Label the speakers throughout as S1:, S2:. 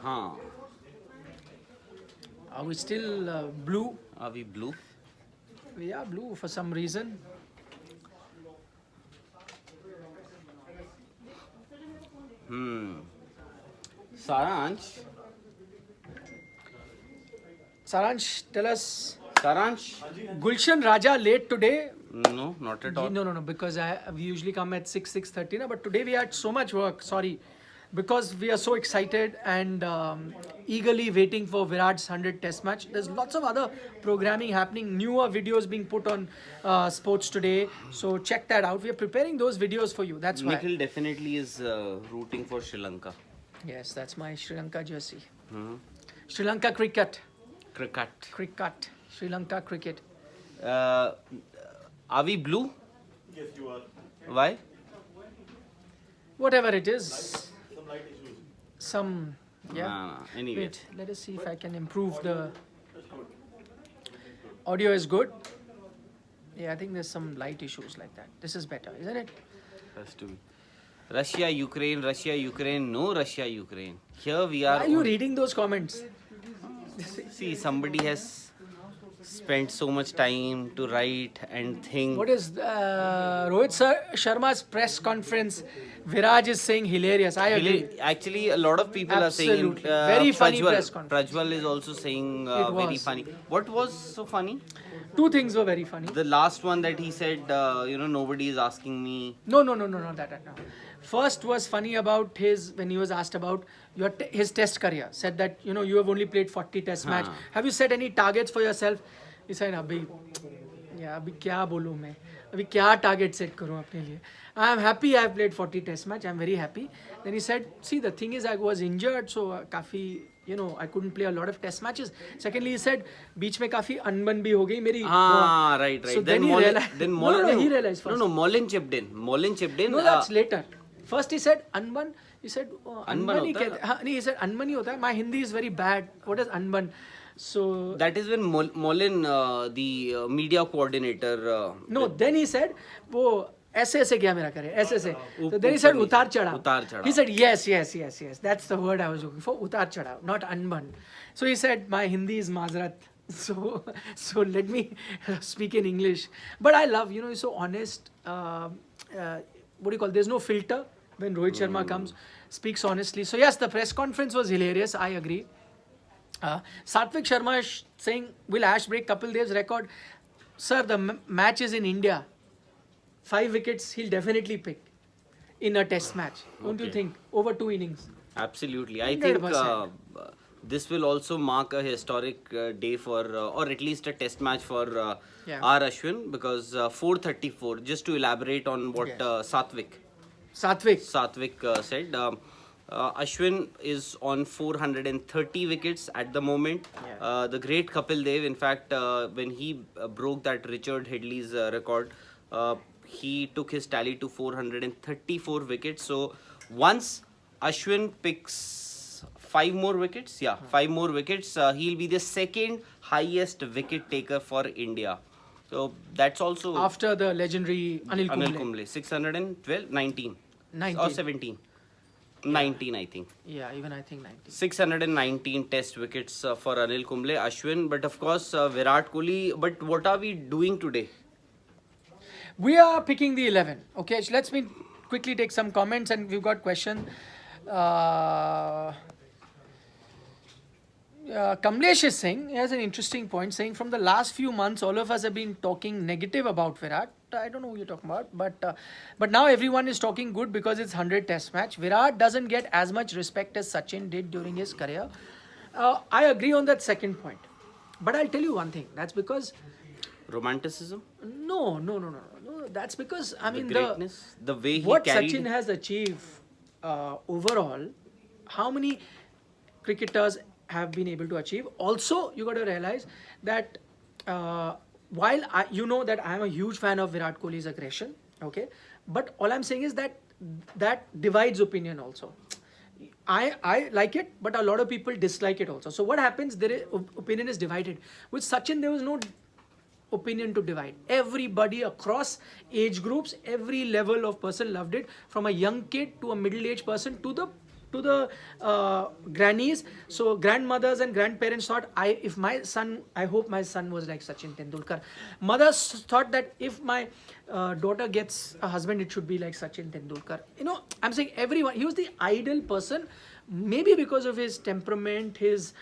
S1: Huh.
S2: Are we still blue?
S1: Are we blue?
S2: We are blue for some reason.
S1: Saransh?
S2: Saransh, tell us.
S1: Saransh?
S2: Gulshan Raja late today.
S1: No, not at all.
S2: No, because we usually come at 6:30 na, but today we had so much work. Sorry, because we are so excited and eagerly waiting for Virat's 100 Test match. There's lots of other programming happening, newer videos being put on Sports Today. So check that out. We are preparing those videos for you. That's why.
S1: Nikhil definitely is rooting for Sri Lanka.
S2: Yes, that's my Sri Lanka jersey.
S1: Hmm.
S2: Sri Lanka cricket.
S1: Cricket.
S2: Sri Lanka cricket.
S1: Are we blue?
S3: Yes, you are.
S1: Why?
S2: Whatever it is.
S3: Some light issues.
S2: Some, yeah.
S1: Nah, anyway.
S2: Wait, let us see if I can improve the audio. Is good. Yeah, I think there's some light issues like that. This is better, isn't it?
S1: Has to be. Russia, Ukraine, no Russia, Ukraine. Here we are.
S2: Why are you reading those comments?
S1: See, somebody has spent so much time to write and think.
S2: What is Rohit Sharma's press conference? Viraj is saying hilarious. I agree.
S1: Actually, a lot of people are saying.
S2: Absolutely. Very funny
S1: Prajwal,
S2: press conference.
S1: Prajwal is also saying
S2: It
S1: very
S2: was.
S1: funny. What was so funny?
S2: Two things were very funny.
S1: The last one that he said, nobody is asking me.
S2: No, not that. No. First was funny about when he was asked about his test career. Said that, you have only played 40 test match. Have you set any targets for yourself? He said, अभी क्या बोलूँ मैं? अभी क्या target set करूँ अपने लिए? I am happy I have played 40 test match. I am very happy. Then he said, see, the thing is I was injured, so काफी, I couldn't play a lot of test matches. Secondly, he said, बीच में काफी अनबन भी हो गई मेरी.
S1: Right.
S2: So then he realized. He realized first.
S1: No, Molin chipped in.
S2: No, that's later. First he said Anban. He said Anban ही कहते हैं. He said Anban ही होता है. My Hindi is very bad. What is Anban? So
S1: that is when Molin, the media coordinator.
S2: No, then he said वो ऐसे क्या मेरा करे ऐसे. So then he said उतार चढ़ाव. He said yes. That's the word I was looking for. उतार चढ़ाव, not Anban. So he said my Hindi is Mazrat. So let me speak in English. But I love, he's so honest. What do you call? There's no filter when Rohit Sharma comes, speaks honestly. So yes, the press conference was hilarious. I agree. Satvik Sharma is saying, will Ash break Kapil Dev's record? Sir, the match is in India. 5 wickets he'll definitely pick in a test match. Don't you think? Over 2 innings.
S1: Absolutely. I think this will also mark a historic day for, or at least a test match for R. Ashwin, because 434, just to elaborate on what Satvik said, Ashwin is on 430 wickets at the moment. The great Kapil Dev, in fact, when he broke that Richard Headley's record, he took his tally to 434 wickets. So once Ashwin picks 5 more wickets, 5 more wickets, he'll be the second highest wicket taker for India. So that's also
S2: after the legendary Anil Kumble.
S1: 612, 19 or 17. 19, I think.
S2: Yeah, even I think 19.
S1: 619 test wickets for Anil Kumble, Ashwin, but of course Virat Kohli. But what are we doing today?
S2: We are picking the 11. Okay, so let's quickly take some comments, and we've got question. Kamlesh is saying, he has an interesting point, saying from the last few months, all of us have been talking negative about Virat. I don't know who you're talking about, but now everyone is talking good because it's 100 test match. Virat doesn't get as much respect as Sachin did during his career. I agree on that second point. But I'll tell you one thing. That's because...
S1: Romanticism?
S2: No. That's because, I mean,
S1: greatness, the way he
S2: what
S1: carried...
S2: Sachin has achieved overall, how many cricketers have been able to achieve. Also, you got to realize that while you know that I am a huge fan of Virat Kohli's aggression, okay, but all I'm saying is that divides opinion also. I like it, but a lot of people dislike it also. So what happens? Opinion is divided. With Sachin, there was no opinion to divide. Everybody across age groups, every level of person loved it, from a young kid to a middle-aged person to the to the grannies. So grandmothers and grandparents thought, I hope my son was like Sachin Tendulkar. Mothers thought that if my daughter gets a husband, it should be like Sachin Tendulkar. I'm saying everyone, he was the ideal person, maybe because of his temperament, his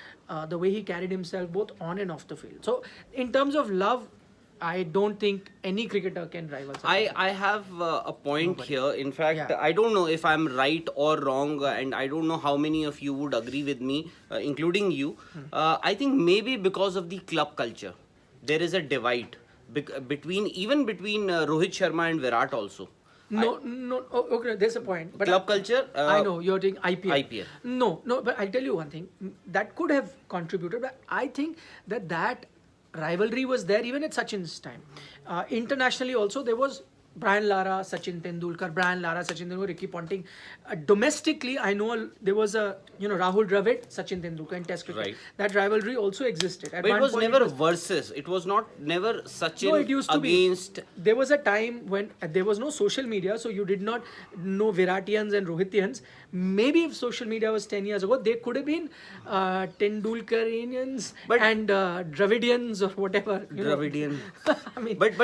S2: the way he carried himself both on and off the field. So in terms of love, I don't think any cricketer can rival Sachin.
S1: I have a point here. In fact,
S2: Yeah.
S1: I don't know if I'm right or wrong, and I don't know how many of you would agree with me, including you. I think maybe because of the club culture, there is a divide between Rohit Sharma and Virat also.
S2: No, okay, there's a point. But
S1: Club culture.
S2: I know you're doing IPL.
S1: IPL.
S2: No, but I'll tell you one thing that could have contributed. But I think that rivalry was there even at Sachin's time. Internationally also there was Brian Lara, Sachin Tendulkar, Ricky Ponting. Domestically, I know there was a Rahul Dravid, Sachin Tendulkar in Test cricket.
S1: Right.
S2: That rivalry also existed. At
S1: But it
S2: one
S1: was
S2: point
S1: never versus. It was never Sachin
S2: No, it used to
S1: against.
S2: be. There was a time when there was no social media, so you did not know Viratians and Rohitians. Maybe if social media was 10 years ago, there could have been Tendulkarians and Dravidians or whatever.
S1: Dravidian.
S2: I mean,
S1: but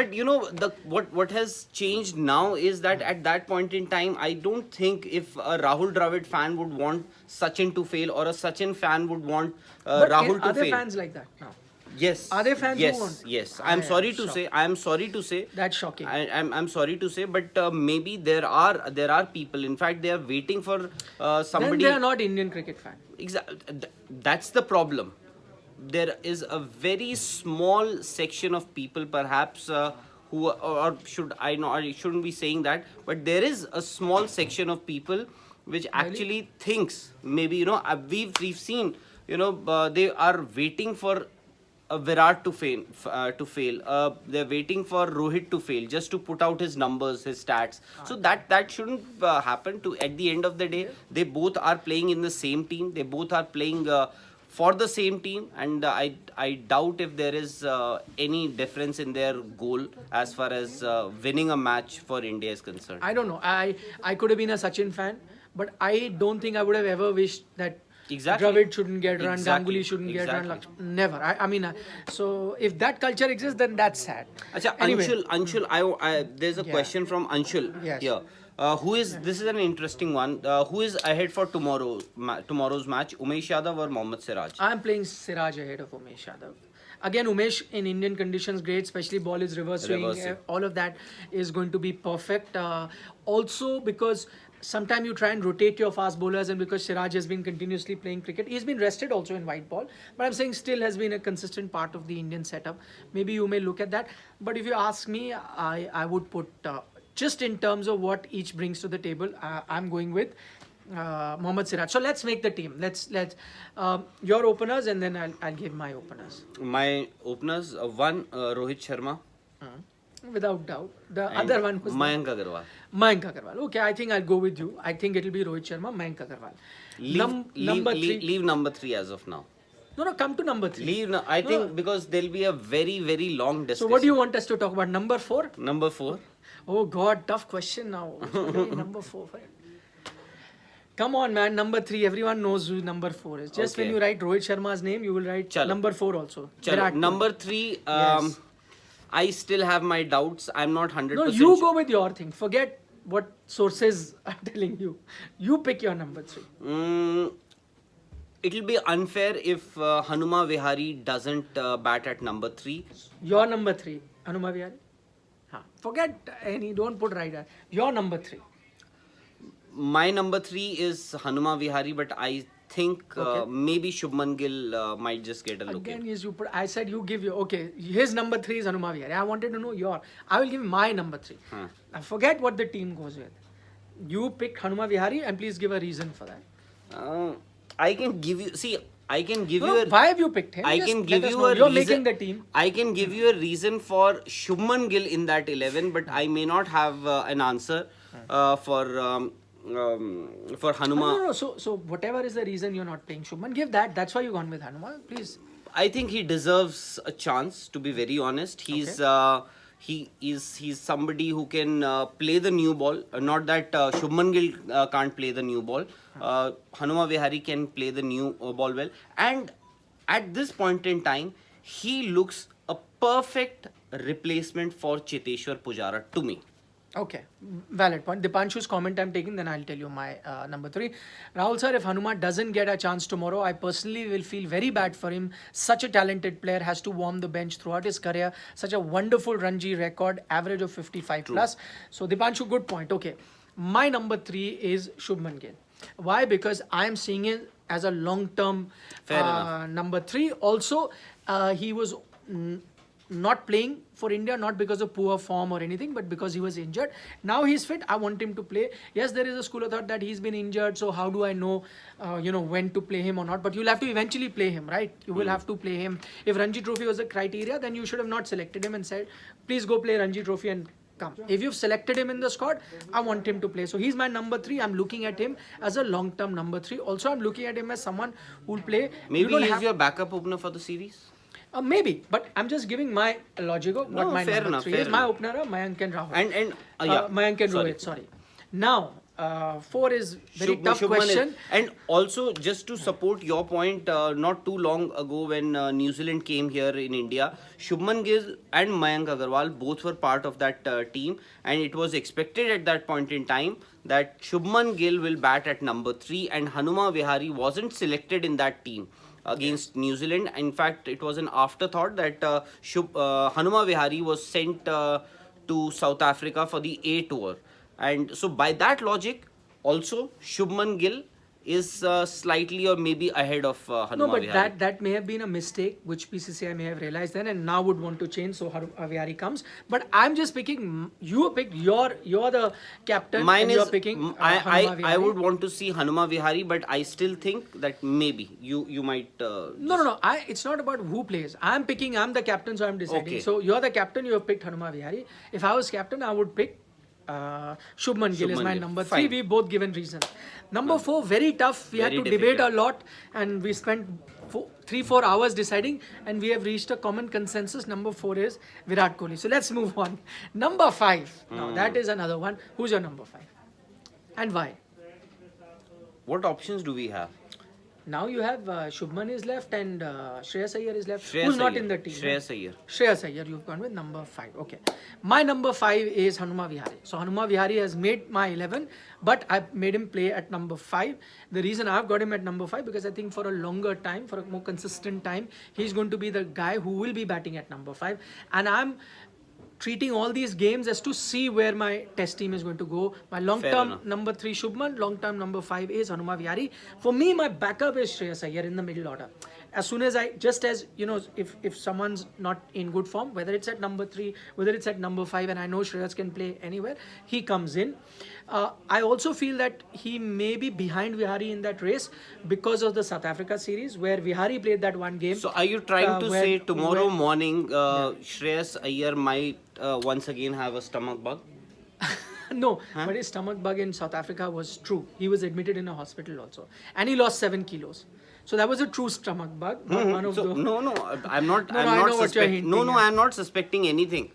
S1: what has changed now is that at that point in time, I don't think if a Rahul Dravid fan would want Sachin to fail or a Sachin fan would want
S2: but
S1: Rahul to
S2: are there
S1: fail.
S2: fans like that now?
S1: Yes.
S2: Are there fans who
S1: yes,
S2: want?
S1: Yes.
S2: I
S1: I'm
S2: am
S1: sorry to
S2: shocked.
S1: say. I'm sorry to say.
S2: That's shocking.
S1: I'm sorry to say, but maybe there are people. In fact, they are waiting for somebody.
S2: Then they are not Indian cricket fans.
S1: That's the problem. There is a very small section of people, perhaps, who or should I know? I shouldn't be saying that, but there is a small section of people which actually thinks maybe we've seen they are waiting for Virat to fail. They're waiting for Rohit to fail just to put out his numbers, his stats. So that shouldn't happen. At the end of the day, they both are playing in the same team. They both are playing for the same team, and I doubt if there is any difference in their goal as far as winning a match for India is concerned.
S2: I don't know. I could have been a Sachin fan, but I don't think I would have ever wished that Dravid shouldn't get run, Ganguly shouldn't get run. Never. I mean, so if that culture exists, then that's sad. Anyway.
S1: Anshul, there's a question from Anshul here. This is an interesting one. Who is ahead for tomorrow's match? Umesh Yadav or Mohammad Siraj?
S2: I'm playing Siraj ahead of Umesh Yadav. Again, Umesh in Indian conditions, great, especially ball is reverse swing. All of that is going to be perfect. Also, because sometimes you try and rotate your fast bowlers, and because Siraj has been continuously playing cricket, he's been rested also in white ball, but I'm saying still has been a consistent part of the Indian setup. Maybe you may look at that, but if you ask me, I would put just in terms of what each brings to the table, I'm going with Mohammad Siraj. So let's make the team. Let's your openers, and then I'll give my openers.
S1: My openers, one Rohit Sharma.
S2: Without doubt. The other one was
S1: Mayank Agarwal.
S2: Mayank Agarwal. Okay, I think I'll go with you. I think it'll be Rohit Sharma, Mayank Agarwal.
S1: Leave number 3 as of now.
S2: No, come to number 3.
S1: I think because there'll be a very, very long discussion.
S2: So what do you want us to talk about? Number 4?
S1: Number 4.
S2: Oh God, tough question now. Number 4. Come on, man. Number 3. Everyone knows who number 4 is. Just when you write Rohit Sharma's name, you will write number 4 also.
S1: Number 3.
S2: Yes.
S1: I still have my doubts. I'm not 100%.
S2: No, you go with your thing. Forget what sources are telling you. You pick your number 3.
S1: It'll be unfair if Hanuma Vihari doesn't bat at number 3.
S2: Your number 3, Hanuma Vihari. Forget any. Don't put rider. Your number 3.
S1: My number 3 is Hanuma Vihari, but I think maybe Shubman Gill might just get a look.
S2: Again, yes, I said you give your. Okay, his number 3 is Hanuma Vihari. I wanted to know your. I will give my number 3. I forget what the team goes with. You pick Hanuma Vihari, and please give a reason for that.
S1: I can give you. See, I can give
S2: no,
S1: you.
S2: Why have you picked him?
S1: I can give you a reason.
S2: You're making the team.
S1: I can give you a reason for Shubman Gill in that 11, but I may not have an answer for Hanuma.
S2: No. So whatever is the reason you're not playing Shubman, give that. That's why you gone with Hanuma. Please.
S1: I think he deserves a chance. To be very honest, he's somebody who can play the new ball. Not that Shubman Gill can't play the new ball. Hanuma Vihari can play the new ball well. And at this point in time, he looks a perfect replacement for Cheteshwar Pujara to me.
S2: Okay, valid point. Dipanshu's comment I'm taking, then I'll tell you my number 3. Rahul sir, if Hanuma doesn't get a chance tomorrow, I personally will feel very bad for him. Such a talented player, has to warm the bench throughout his career. Such a wonderful Ranji record, average of 55 plus. So Dipanshu, good point. Okay, my number 3 is Shubman Gill. Why? Because I'm seeing it as a long-term number 3. Also, he was not playing for India, not because of poor form or anything, but because he was injured. Now he's fit. I want him to play. Yes, there is a school of thought that he's been injured, so how do I know, when to play him or not? But you'll have to eventually play him, right? You will have to play him. If Ranji Trophy was a criteria, then you should have not selected him and said, please go play Ranji Trophy and come. If you've selected him in the squad, I want him to play. So he's my number 3. I'm looking at him as a long-term number 3. Also, I'm looking at him as someone who'll play.
S1: Maybe he's your backup opener for the series?
S2: Maybe, but I'm just giving my logic of what my number 3 is. My opener are Mayank and Rahul. Mayank and Rohit, sorry. Now, 4 is very tough question.
S1: And also, just to support your point, not too long ago when New Zealand came here in India, Shubman Gill and Mayank Agarwal both were part of that team, and it was expected at that point in time that Shubman Gill will bat at number 3 and Hanuma Vihari wasn't selected in that team against New Zealand. In fact, it was an afterthought that Hanuma Vihari was sent to South Africa for the A tour. And so by that logic, also Shubman Gill is slightly or maybe ahead of Hanuma
S2: No, but
S1: Vihari.
S2: that may have been a mistake which PCCI may have realized then and now would want to change, so Vihari comes. But I'm just picking, you're the captain.
S1: Mine
S2: and
S1: is,
S2: you're picking
S1: I would want to see Hanuma Vihari, but I still think that maybe you might...
S2: No. It's not about who plays. I'm the captain, so I'm deciding.
S1: Okay.
S2: So you're the captain, you have picked Hanuma Vihari. If I was captain, I would pick Shubman Gill is my number 3.
S1: Fine.
S2: We both given reasons. Number 4, very tough. We had to debate a lot and we spent 3-4 hours deciding and we have reached a common consensus. Number 4 is Virat Kohli. So let's move on. Number 5. Now that is another one. Who's your number 5? And why?
S1: What options do we have?
S2: Now you have Shubman is left and Shreyas Iyer is left. Who's not in the team?
S1: Shreyas Iyer.
S2: Shreyas Iyer, you've gone with number 5. Okay. My number 5 is Hanuma Vihari. So Hanuma Vihari has made my 11, but I made him play at number 5. The reason I've got him at number 5 because I think for a longer time, for a more consistent time, he's going to be the guy who will be batting at number 5. And I'm treating all these games as to see where my test team is going to go. My long-term number 3 Shubman, long-term number 5 is Hanuma Vihari. For me, my backup is Shreyas Iyer in the middle order. As soon as if someone's not in good form, whether it's at number 3, whether it's at number 5, and I know Shreyas can play anywhere, he comes in. I also feel that he may be behind Vihari in that race because of the South Africa series where Vihari played that one game.
S1: So are you trying to say tomorrow morning Shreyas Iyer might once again have a stomach bug?
S2: No, but his stomach bug in South Africa was true. He was admitted in a hospital also. And he lost 7 kilos. So that was a true stomach bug. Not one of those.
S1: No, I'm not. I'm not suspecting anything.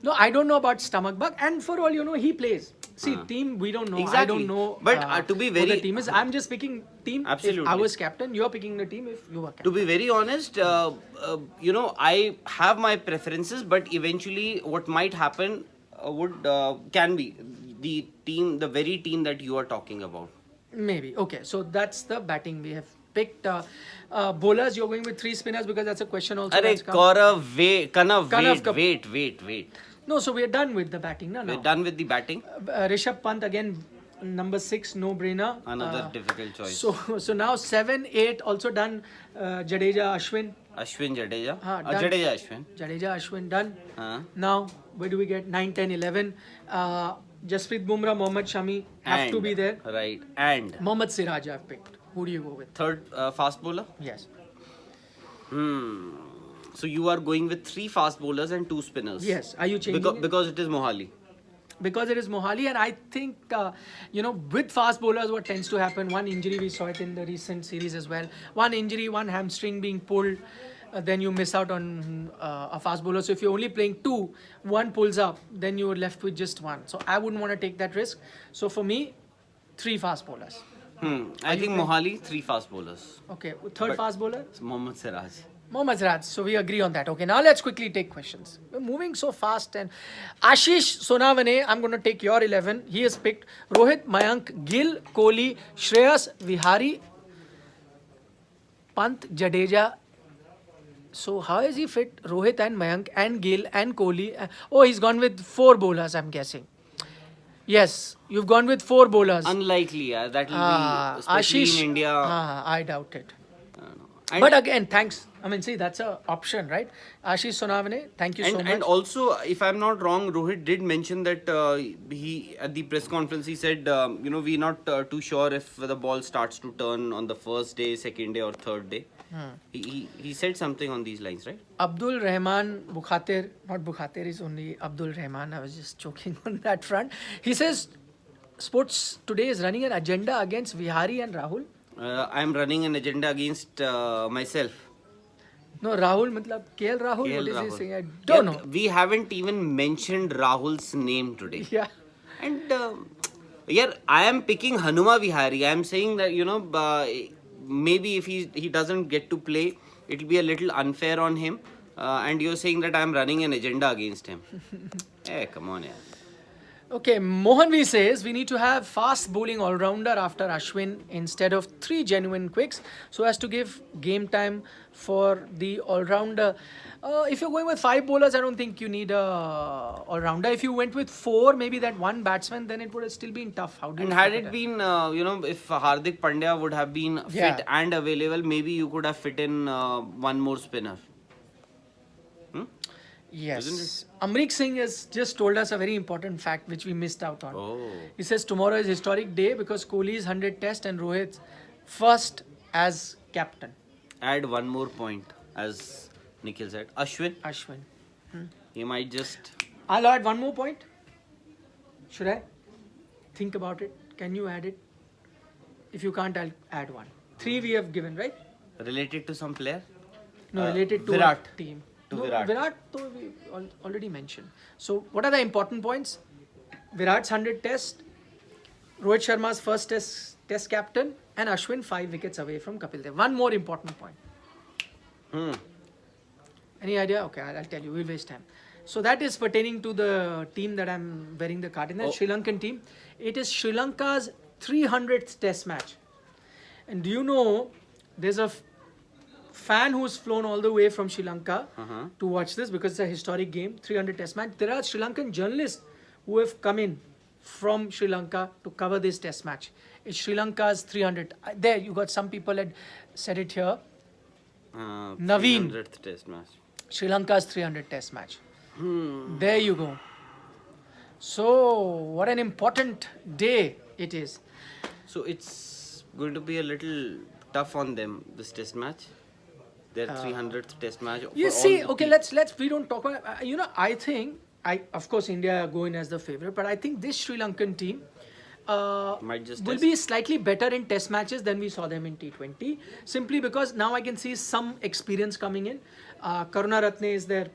S2: No, I don't know about stomach bug. And for all you know, he plays. See, team, we don't know.
S1: Exactly.
S2: I don't know.
S1: But to be very,
S2: who the team is. I'm just picking team.
S1: Absolutely.
S2: If I was captain, you're picking the team if you were captain.
S1: To be very honest, I have my preferences, but eventually, what might happen can be the very team that you are talking about.
S2: Maybe. Okay, so that's the batting we have picked. Bowlers, you're going with 3 spinners because that's a question also.
S1: Gaurav, wait.
S2: No, so we're done with the batting now.
S1: We're done with the batting.
S2: Rishabh Pant again, number 6, no brainer.
S1: Another difficult choice.
S2: So now 7, 8 also done. Jadeja, Ashwin.
S1: Jadeja.
S2: Jadeja, Ashwin done. Now where do we get 9, 10, 11? Jasprit Bumrah, Mohammad Shami have to be there.
S1: Right. And
S2: Mohammad Siraj I've picked. Who do you go with?
S1: Third fast bowler?
S2: Yes.
S1: So you are going with 3 fast bowlers and 2 spinners?
S2: Yes. Are you changing
S1: because it is Mohali?
S2: Because it is Mohali, and I think, with fast bowlers, what tends to happen, one injury, we saw it in the recent series as well. One injury, one hamstring being pulled. then you miss out on a fast bowler. So if you're only playing two, one pulls up, then you're left with just one. So I wouldn't want to take that risk. So for me, 3 fast bowlers.
S1: I think Mohali, 3 fast bowlers.
S2: Okay, third fast bowler?
S1: It's Mohammad Siraj.
S2: Mohammad Siraj. So we agree on that. Okay, now let's quickly take questions. We're moving so fast. And Ashish Sonavane, I'm going to take your 11. He has picked Rohit, Mayank, Gill, Kohli, Shreyas, Vihari, Pant, Jadeja. So how is he fit? Rohit and Mayank and Gill and Kohli. Oh, he's gone with 4 bowlers, I'm guessing. Yes, you've gone with 4 bowlers.
S1: Unlikely, yeah. That will be, especially
S2: Ashish,
S1: in India.
S2: I doubt it.
S1: And
S2: But again, thanks. I mean, see, that's an option, right? Ashish Sonavane, thank you so much.
S1: And also, if I'm not wrong, Rohit did mention that he at the press conference he said, we're not too sure if the ball starts to turn on the first day, second day, or third day. He said something on these lines, right?
S2: Abdul Rahman Bukhatir, not Bukhatir, is only Abdul Rahman. I was just joking on that front. He says, Sports Today is running an agenda against Vihari and Rahul.
S1: I'm running an agenda against myself.
S2: No, Rahul, matlab KL Rahul,
S1: KL
S2: what is
S1: Rahul.
S2: he saying? I don't know.
S1: We haven't even mentioned Rahul's name today.
S2: Yeah.
S1: And I am picking Hanuma Vihari. I am saying that, maybe if he doesn't get to play, it will be a little unfair on him. And you're saying that I am running an agenda against him. Hey, come on, yeah.
S2: Okay, Mohan V says we need to have fast bowling all-rounder after Ashwin instead of 3 genuine quicks so as to give game time for the all-rounder. If you're going with 5 bowlers, I don't think you need a all-rounder. If you went with 4, maybe that one batsman, then it would have still been tough. How do you
S1: And had it been, if Hardik Pandya would have been fit and available, maybe you could have fit in one more spinner.
S2: Yes. Amrik Singh has just told us a very important fact which we missed out on.
S1: Oh.
S2: He says tomorrow is historic day because Kohli's 100 test and Rohit's first as captain.
S1: Add one more point, as Nikhil said. Ashwin, he might just...
S2: I'll add one more point. Should I? Think about it. Can you add it? If you can't, I'll add one. 3 we have given, right?
S1: Related to some player?
S2: No, related to
S1: Virat.
S2: a team.
S1: To
S2: No,
S1: Virat.
S2: Virat, though, we already mentioned. So, what are the important points? Virat's 100 test, Rohit Sharma's first test captain, and Ashwin 5 wickets away from Kapil Dev. One more important point. Any idea? Okay, I'll tell you. We'll waste time. So, that is pertaining to the team that I'm wearing the card in. That Sri Lankan team. It is Sri Lanka's 300th test match. And do you know, there's a fan who's flown all the way from Sri Lanka to watch this because it's a historic game, 300 test match. There are Sri Lankan journalists who have come in from Sri Lanka to cover this test match. It's Sri Lanka's 300. There, you got some people had said it here. Naveen.
S1: 300th test match.
S2: Sri Lanka's 300 test match. There you go. So, what an important day it is.
S1: So, it's going to be a little tough on them, this test match. Their 300th test match.
S2: You see, okay, let's we don't talk about I think of course India are going as the favorite, but I think this Sri Lankan team
S1: might just
S2: will be slightly better in test matches than we saw them in T20, simply because now I can see some experience coming in. Karunaratne is their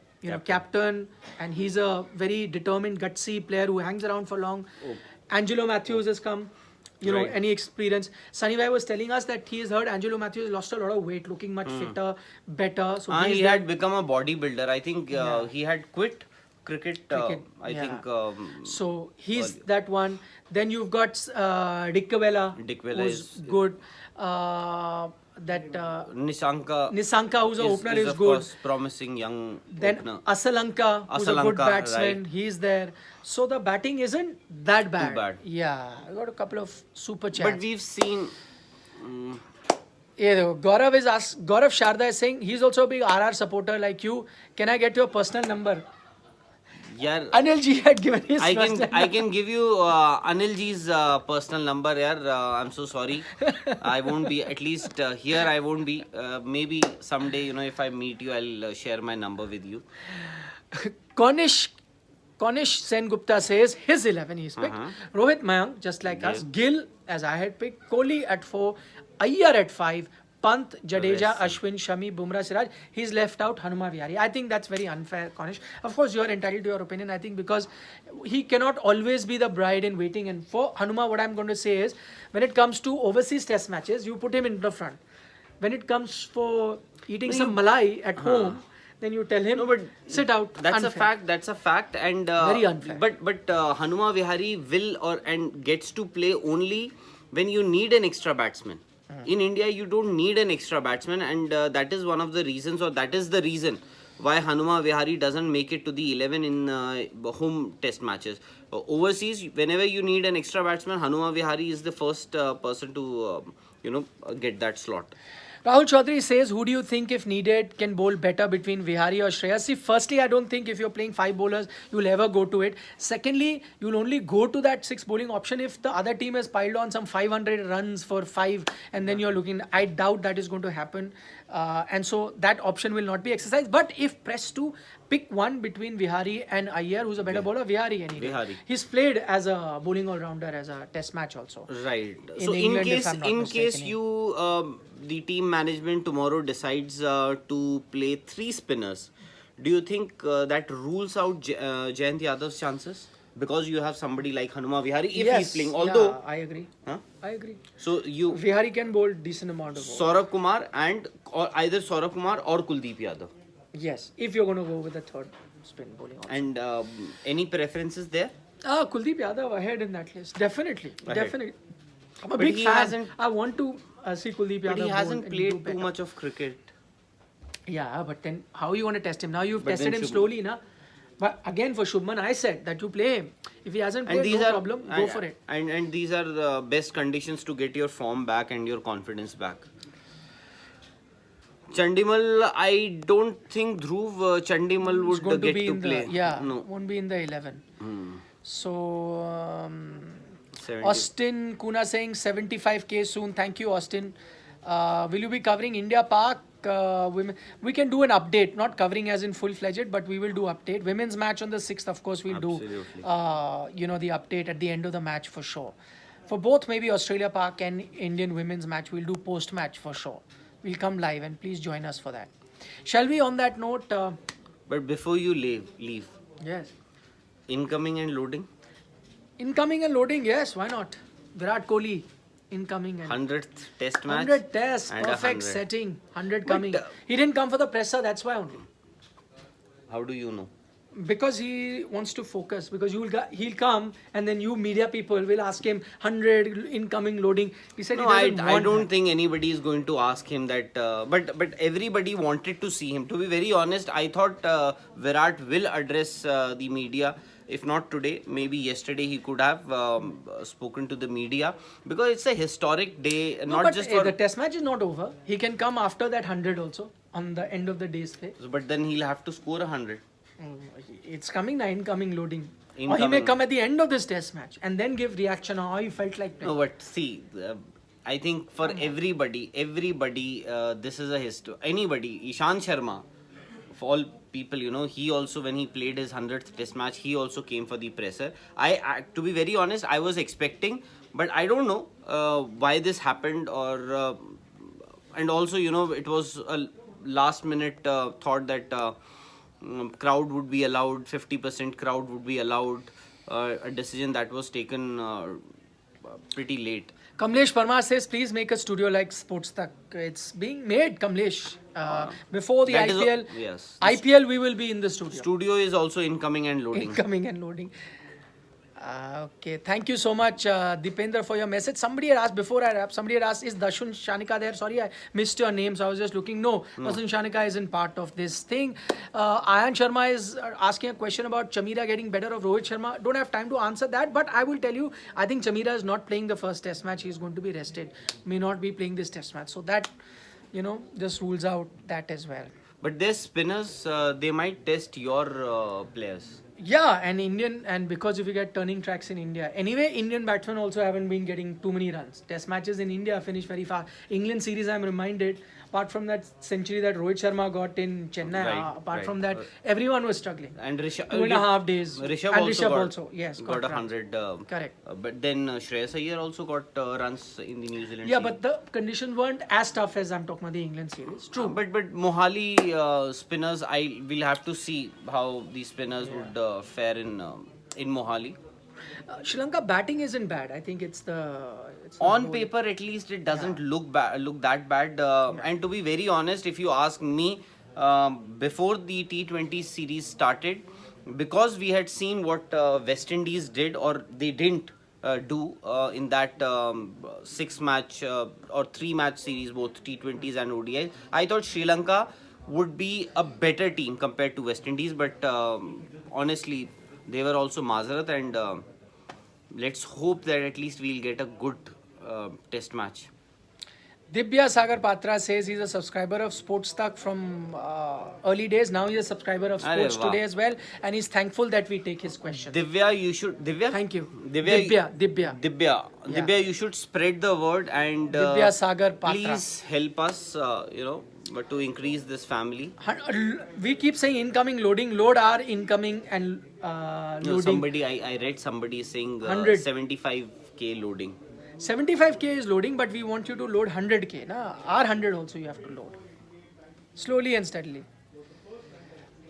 S2: captain, and he's a very determined, gutsy player who hangs around for long. Angelo Matthews has come. Any experience. Sunny Bhai was telling us that he has heard Angelo Matthews lost a lot of weight, looking much fitter, better. So
S1: he had become a bodybuilder. I think he had quit cricket. I think.
S2: So he's that one. Then you've got Dickavella, who's good. Nisanka, who's an opener, is
S1: of
S2: good.
S1: Course, promising young
S2: Then
S1: opener.
S2: Asalanka, who's a good batsman,
S1: right.
S2: He's there. So the batting isn't that bad.
S1: Too bad.
S2: Yeah, I got a couple of super chats.
S1: But we've seen...
S2: Gaurav Sharda is saying he's also a big RR supporter like you. Can I get your personal number?
S1: Yeah,
S2: Anil Ji had given his
S1: I
S2: personal
S1: can give you Anil Ji's personal number. I'm so sorry. I won't be, at least here I won't be. Maybe someday, if I meet you, I'll share my number with you.
S2: Cornish Sen Gupta says his 11 he's picked. Rohit Mayank, just like us. Gill, as I had picked. Kohli at 4. Iyer at 5. Pant, Jadeja,
S1: Rest.
S2: Ashwin, Shami, Bumrah, Siraj. He's left out Hanuma Vihari. I think that's very unfair, Cornish. Of course, you are entitled to your opinion. I think because he cannot always be the bride in waiting. And for Hanuma, what I'm going to say is, when it comes to overseas test matches, you put him in the front. When it comes for eating some malai at home, then you tell him,
S1: No, but
S2: sit out.
S1: That's
S2: Unfair.
S1: a fact. That's a fact, and
S2: Very unfair.
S1: But Hanuma Vihari and gets to play only when you need an extra batsman. In India, you don't need an extra batsman, and that is one of the reasons, or that is the reason why Hanuma Vihari doesn't make it to the 11 in home test matches. Overseas, whenever you need an extra batsman, Hanuma Vihari is the first person to get that slot.
S2: Rahul Chaudhary says, who do you think, if needed, can bowl better between Vihari or Shreyas? See, firstly, I don't think if you're playing 5 bowlers, you'll ever go to it. Secondly, you'll only go to that 6 bowling option if the other team has piled on some 500 runs for 5 and then you're looking. I doubt that is going to happen. And so that option will not be exercised. But if pressed to, pick one between Vihari and Iyer, who's a better bowler, Vihari any day.
S1: Vihari.
S2: He's played as a bowling all-rounder as a test match also.
S1: Right.
S2: In
S1: So
S2: England, if
S1: in
S2: I'm not
S1: case
S2: mistaken.
S1: you the team management tomorrow decides to play 3 spinners, do you think that rules out Jayant Yadav's chances? Because you have somebody like Hanuma Vihari if he's playing. Although,
S2: yeah, I agree.
S1: Huh?
S2: I agree.
S1: So you
S2: Vihari can bowl decent amount of balls.
S1: Saurabh Kumar or either Saurabh Kumar or Kuldeep Yadav.
S2: Yes, if you're going to go with the third spin bowling option.
S1: And any preferences there?
S2: Kuldeep Yadav ahead in that list. Definitely.
S1: Ahead.
S2: Definitely. I'm a
S1: But
S2: big
S1: he
S2: fan.
S1: hasn't-
S2: I want to see Kuldeep Yadav.
S1: But he
S2: bowl
S1: hasn't
S2: and do
S1: played too
S2: better.
S1: much of cricket.
S2: Yeah, but then how are you going to test him? Now you've
S1: But
S2: tested
S1: then
S2: him
S1: Shubman-
S2: slowly, na? But again, for Shubman, I said that you play him. If he hasn't played, no problem, go for it.
S1: And these are the best conditions to get your form back and your confidence back. Chandimal, I don't think Dhruv Chandimal
S2: He's going
S1: would get
S2: be
S1: to
S2: in
S1: play.
S2: the, yeah,
S1: No.
S2: won't be in the 11. So,
S1: 70.
S2: Austin Kuna saying 75k soon. Thank you, Austin. Will you be covering India Park? Women? We can do an update, not covering as in full-fledged, but we will do update. Women's match on the 6th, of course, we'll
S1: Absolutely.
S2: do, the update at the end of the match for sure. For both, maybe Australia Park and Indian women's match, we'll do post-match for sure. We'll come live and please join us for that. Shall we, on that note?
S1: But before you leave,
S2: Yes.
S1: incoming and loading,
S2: Incoming and loading, yes, why not? Virat Kohli, incoming and
S1: 100th test match.
S2: 100 tests,
S1: and
S2: perfect
S1: 100.
S2: setting, 100
S1: But,
S2: coming. He didn't come for the presser, that's why only.
S1: How do you know?
S2: Because he wants to focus. Because he'll come and then you media people will ask him 100 incoming loading. He said
S1: No,
S2: he
S1: I
S2: doesn't want
S1: don't
S2: that.
S1: think anybody is going to ask him that. But everybody wanted to see him. To be very honest, I thought Virat will address the media. If not today, maybe yesterday he could have spoken to the media, because it's a historic day.
S2: No,
S1: Not
S2: but
S1: just for.
S2: the test match is not over. He can come after that 100 also on the end of the day's play.
S1: But then he'll have to score 100.
S2: It's coming now, incoming loading. Or he may
S1: Incoming.
S2: come at the end of this test match and then give reaction on how he felt like playing.
S1: No, but see, I think for everybody, this is a history. Anybody, Ishan Sharma, of all people, he also, when he played his 100th test match, he also came for the presser. To be very honest, I was expecting, but I don't know why this happened, or and also, it was a last minute thought that crowd would be allowed, 50% crowd would be allowed, a decision that was taken pretty late.
S2: Kamlesh Parmar says, please make a studio like SportsTak. It's being made, Kamlesh. Before the
S1: That is
S2: IPL,
S1: yes.
S2: IPL we will be in the studio.
S1: Studio is also incoming and loading.
S2: Incoming and loading. Okay, thank you so much, Deependra, for your message. Somebody had asked, before I wrap, somebody had asked, is Dashun Shanika there? Sorry, I missed your name, so I was just looking. No. Dashun Shanika isn't part of this thing. Ayan Sharma is asking a question about Chamira getting better of Rohit Sharma. Don't have time to answer that, but I will tell you, I think Chamira is not playing the first test match. He's going to be rested. May not be playing this test match. So that, just rules out that as well.
S1: But their spinners, they might test your players.
S2: Yeah, and because if you get turning tracks in India, anyway, Indian batsmen also haven't been getting too many runs. Test matches in India finish very fast. England series, I'm reminded, apart from that century that Rohit Sharma got in Chennai,
S1: Right,
S2: apart
S1: right.
S2: from that, everyone was struggling.
S1: And Rishabh,
S2: 2.5 days.
S1: Rishabh
S2: and
S1: also
S2: Rishabh
S1: got,
S2: also, yes,
S1: got
S2: runs.
S1: 100.
S2: Correct.
S1: But then Shreyas Iyer also got runs in the New Zealand
S2: Yeah,
S1: series.
S2: but the conditions weren't as tough as I'm talking about the England series. True.
S1: But Mohali spinners, I will have to see how the spinners would fare in Mohali.
S2: Sri Lanka batting isn't bad. I think it's the
S1: On
S2: bowling.
S1: paper, at least, it doesn't look that bad. And to be very honest, if you ask me, before the T20 series started, because we had seen what West Indies did or they didn't do in that 6-match or 3-match series, both T20s and ODIs, I thought Sri Lanka would be a better team compared to West Indies. But honestly, they were also Mazarat, and let's hope that at least we'll get a good test match.
S2: Divya Sagar Patra says he's a subscriber of Sports Tak from early days. Now he's a subscriber of Sports
S1: Arey, wow.
S2: Today as well, and he's thankful that we take his question.
S1: Divya, you should. Divya?
S2: Thank you.
S1: Divya,
S2: Divya.
S1: Yeah.
S2: Yeah.
S1: You should spread the word and
S2: Divya Sagar Patra.
S1: please help us, but to increase this family.
S2: We keep saying incoming loading, load our incoming and
S1: No,
S2: loading.
S1: somebody, I read somebody saying
S2: 100.
S1: 75k loading.
S2: 75k is loading, but we want you to load 100k. Na? Our 100 also you have to load. Slowly and steadily.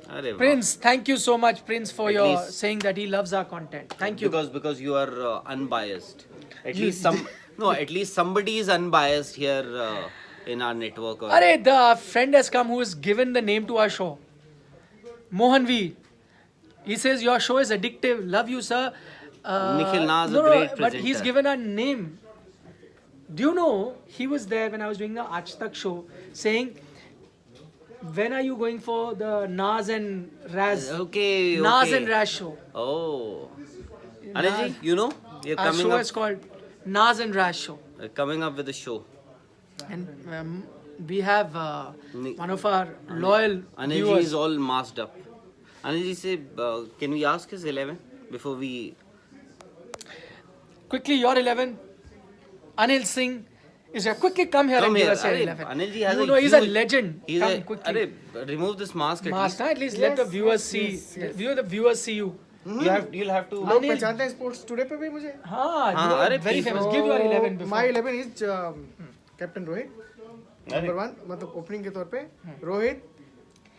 S1: Arey, wow.
S2: Prince, thank you so much, Prince, for
S1: At
S2: your
S1: least-
S2: saying that he loves our content. Thank you.
S1: Because you are unbiased. At least at least somebody is unbiased here in our network.
S2: Arey, the friend has come who has given the name to our show. Mohan V. He says your show is addictive. Love you, sir.
S1: Nikhil Naz,
S2: no,
S1: a great
S2: but he's
S1: presenter.
S2: given a name. Do you know he was there when I was doing the AajTak show, saying, "When are you going for the Naz and Raz?
S1: Okay.
S2: Naz and Raz show."
S1: Oh. Anilji, you know, you're
S2: Our
S1: coming
S2: show
S1: up,
S2: is called Naz and Raz show,
S1: coming up with a show.
S2: and we have
S1: Ni-
S2: one of our loyal
S1: Anilji
S2: viewers.
S1: is all masked up. Anilji say, can we ask his 11 before we...
S2: Quickly, your 11. Anil Singh is here. Quickly come here and give us your
S1: Arey,
S2: 11.
S1: Anilji has
S2: You
S1: a
S2: know, he's a
S1: huge-
S2: legend.
S1: He's
S2: Come
S1: a,
S2: quickly.
S1: Arey, remove this mask at
S2: Mask,
S1: least.
S2: at least let the viewers see. The viewers see you.
S1: You'll have to...
S4: लोग पहचानते हैं sports today पे भी मुझे
S2: हाँ,
S1: हाँ,
S2: you are
S1: अरे
S2: very
S1: please.
S2: famous. Give your 11 before.
S4: My 11 is captain Rohit number 1 मतलब ओपनिंग के तौर पे Rohit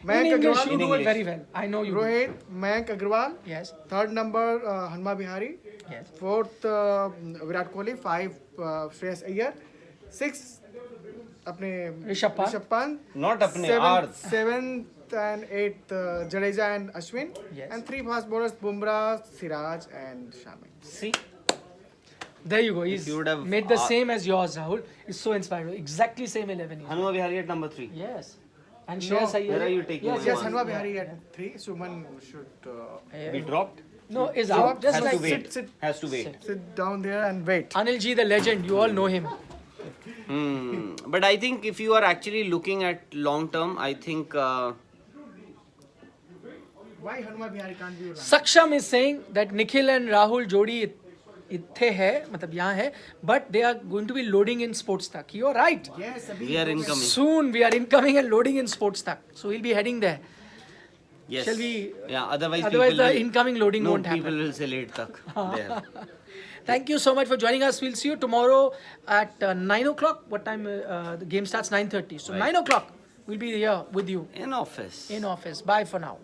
S2: In
S4: Mayank
S2: English, you
S4: Agarwal
S2: do it very well. I know you. do.
S4: Rohit Mayank Agarwal
S2: Yes.
S4: Third number Hanuma Vihari
S2: Yes.
S4: Fourth Virat Kohli 5 Shreyas Iyer 6 अपने
S2: Rishabh Pant.
S1: Not अपने, ours.
S4: 7th and 8th Jadeja and Ashwin
S2: Yes.
S4: and 3 fast bowlers Bumrah, Siraj and Shami.
S1: See?
S2: There you go. He's
S1: you would have
S2: made the
S1: asked-
S2: same as yours, Rahul. It's so inspiring. Exactly same 11. is.
S1: Hanuma Vihari at number 3.
S2: Yes. And Shreyas Iyer.
S1: where are you taking
S2: Yes,
S1: him?
S4: Yes,
S2: yes.
S4: Hanuma Vihari at 3. Suman should
S1: We dropped?
S2: No, is
S4: Drop,
S2: out. Just
S1: Has
S2: like
S1: to wait.
S4: sit.
S1: Has to wait.
S4: sit down there and wait.
S2: Anil Ji, the legend. You all know him.
S1: But I think if you are actually looking at long term, I think
S4: Why Hanuma Vihari can't be around?
S2: Saksham is saying that Nikhil and Rahul Jodi इत्थे है मतलब यहाँ है but they are going to be loading in Sports Tak. You're right.
S4: Yes,
S1: we are incoming.
S2: Soon we are incoming and loading in Sports Tak. So we'll be heading there.
S1: Yes.
S2: Shall we?
S1: Yeah, otherwise
S2: Otherwise
S1: people
S2: the
S1: will,
S2: incoming loading
S1: no,
S2: won't
S1: people
S2: happen.
S1: will say late tak there.
S2: Thank you so much for joining us. We'll see you tomorrow at 9 o'clock. What time? The game starts 9:30. So
S1: Right.
S2: 9 o'clock we'll be here with you
S1: In office.
S2: in office. Bye for now.